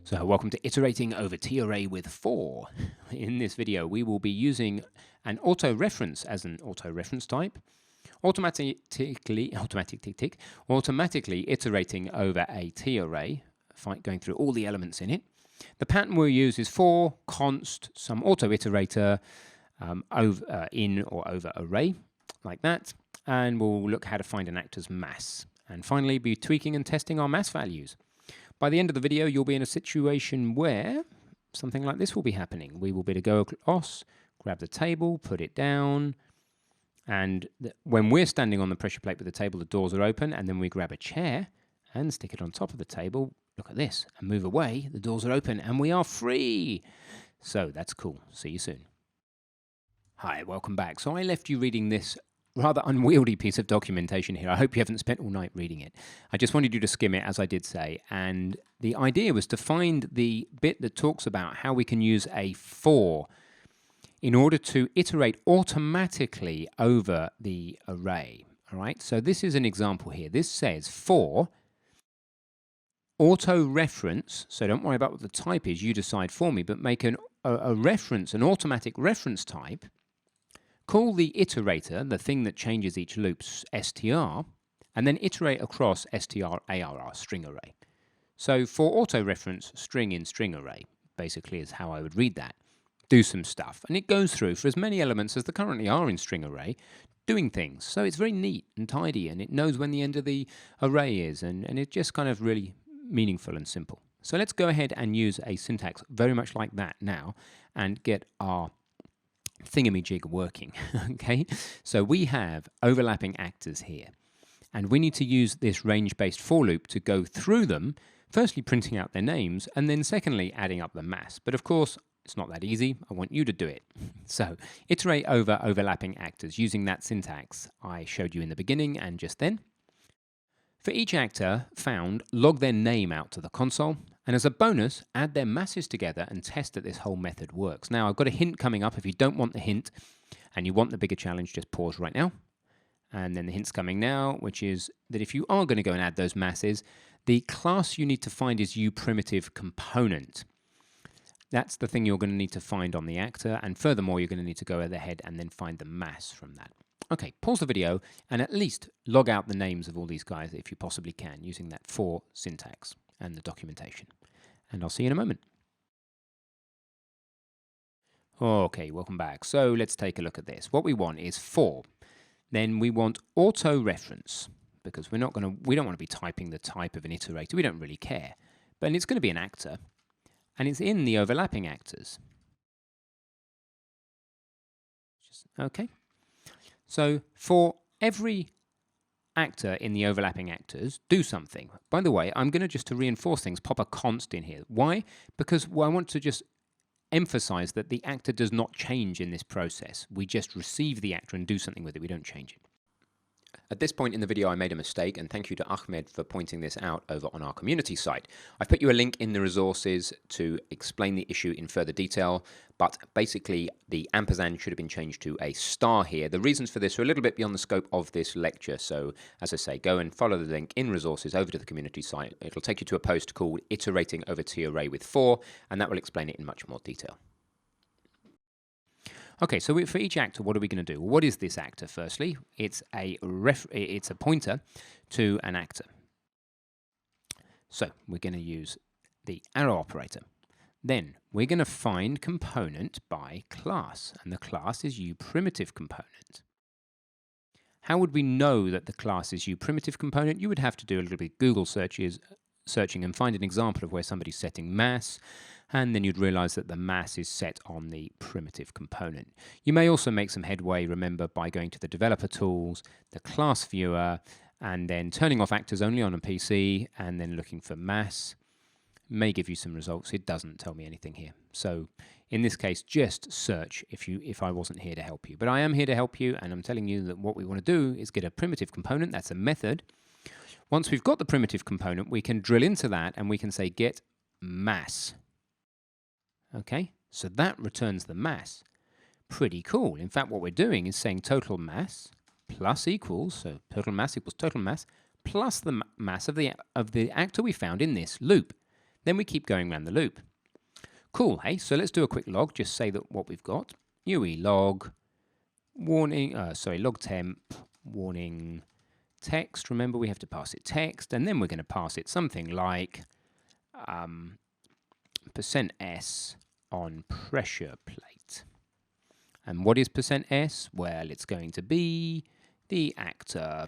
So welcome to Iterating over TArray with 4. In this video, we will be using an auto-reference as an auto-reference type, automatically iterating over a TArray, going through all the elements in it. The pattern we'll use is for, const, some auto-iterator, in or over array, like that, and we'll look how to find an actor's mass. And finally, be tweaking and testing our mass values. By the end of the video, you'll be in a situation where something like this will be happening. We will be able to go across, grab the table, put it down, and when we're standing on the pressure plate with the table, the doors are open, and then we grab a chair and stick it on top of the table. Look at this, and move away, the doors are open, and we are free. So that's cool. See you soon. Hi, welcome back. So I left you reading this rather unwieldy piece of documentation here. I hope you haven't spent all night reading it. I just wanted you to skim it, as I did say, and the idea was to find the bit that talks about how we can use a for in order to iterate automatically over the array. All right, so this is an example here. This says for auto-reference, so don't worry about what the type is, you decide for me, but make a reference, an automatic reference type. Call the iterator, the thing that changes each loop, str, and then iterate across strarr, string array. So for auto-reference, string in string array, basically is how I would read that. Do some stuff. And it goes through for as many elements as there currently are in string array, doing things. So it's very neat and tidy, and it knows when the end of the array is, and it's just kind of really meaningful and simple. So let's go ahead and use a syntax very much like that now and get our thingamajig working. Okay, so we have overlapping actors here, and we need to use this range-based for loop to go through them, firstly printing out their names, and then secondly adding up the mass. But of course, it's not that easy. I want you to do it. So iterate over overlapping actors using that syntax I showed you in the beginning and just then. For each actor found, log their name out to the console, and as a bonus, add their masses together and test that this whole method works. Now, I've got a hint coming up. If you don't want the hint and you want the bigger challenge, just pause right now. And then the hint's coming now, which is that if you are going to go and add those masses, the class you need to find is uPrimitiveComponent. That's the thing you're going to need to find on the actor, and furthermore, you're going to need to go ahead and then find the mass from that. Okay, pause the video and at least log out the names of all these guys if you possibly can using that for syntax and the documentation. And I'll see you in a moment. Okay, welcome back. So let's take a look at this. What we want is for. Then we want auto-reference, because we don't want to be typing the type of an iterator. We don't really care. But it's going to be an actor, and it's in the overlapping actors. Okay. So for every actor in the overlapping actors, do something. By the way, I'm going to just to reinforce things, pop a const in here. Why? Because I want to just emphasize that the actor does not change in this process. We just receive the actor and do something with it. We don't change it. At this point in the video, I made a mistake, and thank you to Ahmed for pointing this out over on our community site. I've put you a link in the resources to explain the issue in further detail, but basically the ampersand should have been changed to a star here. The reasons for this are a little bit beyond the scope of this lecture, so as I say, go and follow the link in resources over to the community site. It'll take you to a post called Iterating over TArray with 4, and that will explain it in much more detail. Okay, so for each actor, what are we going to do? Well, what is this actor, firstly? It's a pointer to an actor. So we're going to use the arrow operator. Then we're going to find component by class, and the class is uPrimitiveComponent. How would we know that the class is uPrimitiveComponent? You would have to do a little bit of Google searching and find an example of where somebody's setting mass, and then you'd realize that the mass is set on the primitive component. You may also make some headway, remember, by going to the developer tools, the class viewer, and then turning off actors only on a PC, and then looking for mass. May give you some results. It doesn't tell me anything here. So in this case, just search if I wasn't here to help you. But I am here to help you, and I'm telling you that what we want to do is get a primitive component. That's a method. Once we've got the primitive component, we can drill into that, and we can say get mass. Okay, so that returns the mass. Pretty cool. In fact, what we're doing is saying total mass plus equals, so total mass equals total mass, plus the mass of the actor we found in this loop. Then we keep going around the loop. Cool, hey? So let's do a quick log. Just say that what we've got. UE log, warning, log temp, warning, text. Remember, we have to pass it text, and then we're going to pass it something like %s on pressure plate. And what is %s? Well, it's going to be the actor,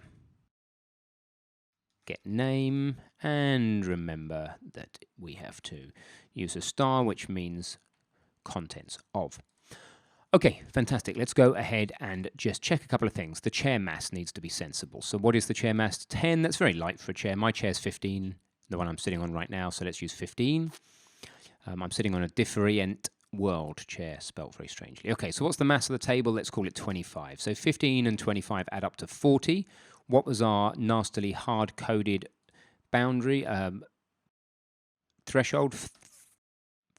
get name, and remember that we have to use a star, which means contents of. Okay, fantastic. Let's go ahead and just check a couple of things. The chair mass needs to be sensible. So what is the chair mass? 10. That's very light for a chair. My chair's 15, the one I'm sitting on right now, so let's use 15. I'm sitting on a different world chair, spelt very strangely. Okay, so what's the mass of the table? Let's call it 25. So 15 and 25 add up to 40. What was our nastily hard-coded boundary? Threshold?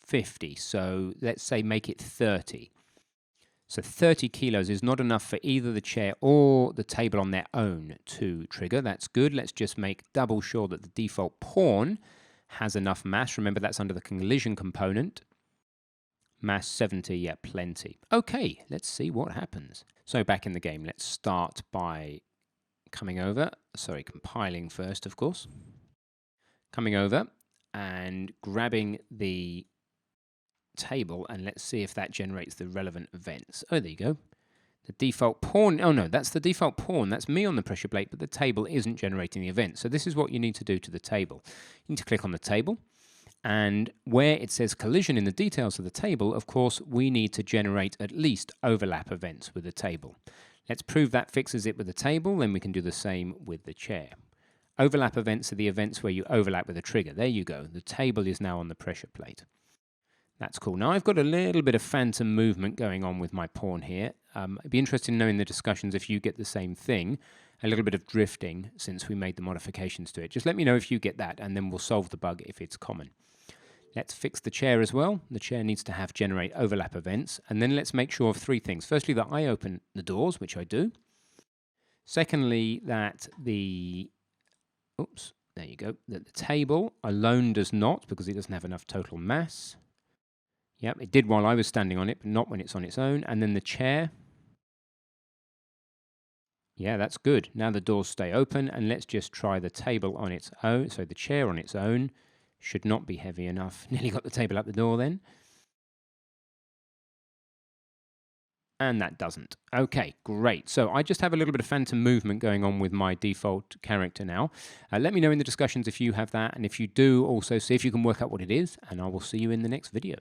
50. So let's say make it 30. So 30 kilos is not enough for either the chair or the table on their own to trigger. That's good. Let's just make double sure that the default pawn has enough mass. Remember, that's under the collision component. Mass 70, yeah, plenty. Okay, let's see what happens. So back in the game, let's start by compiling first, of course. Coming over and grabbing the table, and let's see if that generates the relevant events. Oh, there you go. The default pawn, oh no, that's the default pawn. That's me on the pressure plate, but the table isn't generating the event. So this is what you need to do to the table. You need to click on the table, and where it says collision in the details of the table, of course, we need to generate at least overlap events with the table. Let's prove that fixes it with the table, then we can do the same with the chair. Overlap events are the events where you overlap with a trigger. There you go. The table is now on the pressure plate. That's cool. Now I've got a little bit of phantom movement going on with my pawn here. I'd be interested in knowing the discussions if you get the same thing. A little bit of drifting since we made the modifications to it. Just let me know if you get that, and then we'll solve the bug if it's common. Let's fix the chair as well. The chair needs to have generate overlap events. And then let's make sure of three things. Firstly, that I open the doors, which I do. Secondly, that the... Oops, there you go. That the table alone does not, because it doesn't have enough total mass. Yep, it did while I was standing on it, but not when it's on its own. And then the chair. Yeah, that's good. Now the doors stay open, and let's just try the table on its own. So the chair on its own should not be heavy enough. Nearly got the table out the door then. And that doesn't. Okay, great. So I just have a little bit of phantom movement going on with my default character now. Let me know in the discussions if you have that, and if you do, also see if you can work out what it is, and I will see you in the next video.